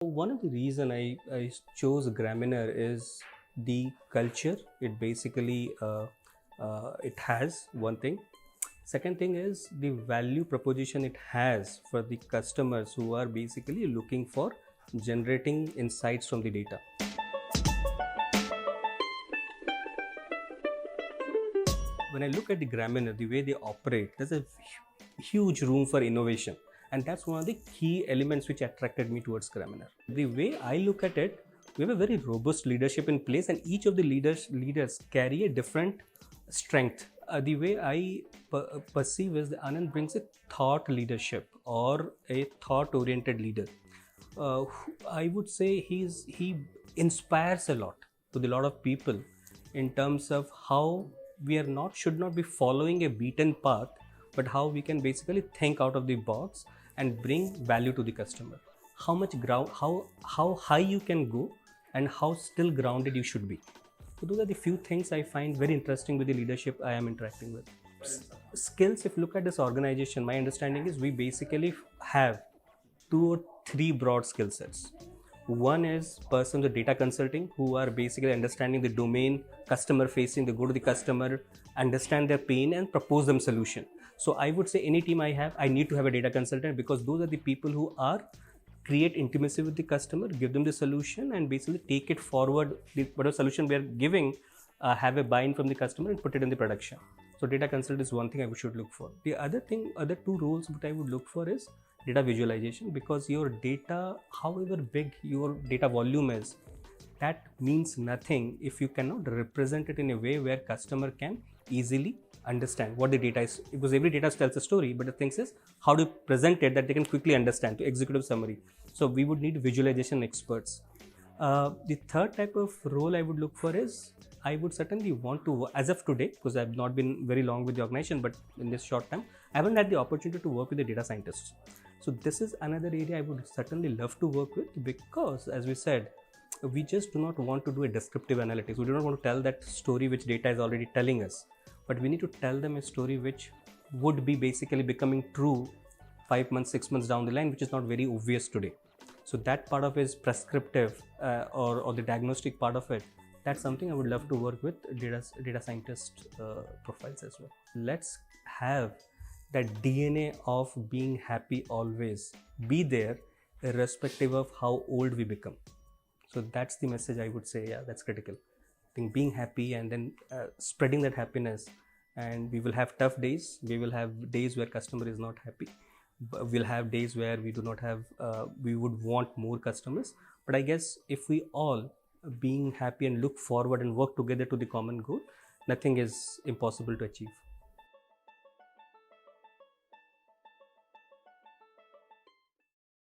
One of the reason I chose Gramener is the culture. It basically it has one thing. Second thing is the value proposition it has for the customers who are basically looking for generating insights from the data. When I look at the Gramener, the way they operate, there's a huge room for innovation. And that's one of the key elements which attracted me towards Gramener. The way I look at it, we have a very robust leadership in place, and each of the leaders carry a different strength. The way I perceive is that Anand brings a thought leadership or a thought-oriented leader. I would say he inspires a lot to a lot of people in terms of how we should not be following a beaten path, but how we can basically think out of the box and bring value to the customer. How much ground, how high you can go, and how still grounded you should be. So those are the few things I find very interesting with the leadership I am interacting with. Skills, if you look at this organization, my understanding is we basically have 2 or 3 broad skill sets. One is persons with data consulting who are basically understanding the domain, customer facing, they go to the customer, understand their pain and propose them solution. So I would say any team I have, I need to have a data consultant, because those are the people who are create intimacy with the customer, give them the solution and basically take it forward. Whatever solution we are giving, have a buy-in from the customer and put it in the production. So data consult is one thing I should look for. The other 2 roles that I would look for is data visualization, because your data, however big your data volume is, that means nothing if you cannot represent it in a way where customer can easily understand what the data is. Because every data tells a story, but the thing is how to present it that they can quickly understand to executive summary. So we would need visualization experts. The third type of role I would look for is, I would certainly want to, as of today, because I've not been very long with the organization, but in this short time, I haven't had the opportunity to work with the data scientists. So this is another area I would certainly love to work with, because as we said, we just do not want to do a descriptive analytics. We do not want to tell that story which data is already telling us, but we need to tell them a story which would be basically becoming true 5 months, 6 months down the line, which is not very obvious today. So that part of it is prescriptive or the diagnostic part of it. That's something I would love to work with data scientist profiles as well. Let's have that DNA of being happy always be there, irrespective of how old we become. So that's the message I would say. Yeah, that's critical. I think being happy and then spreading that happiness. And we will have tough days. We will have days where customer is not happy. We'll have days where we do not have, we would want more customers. But I guess if we all being happy and look forward and work together to the common goal, nothing is impossible to achieve.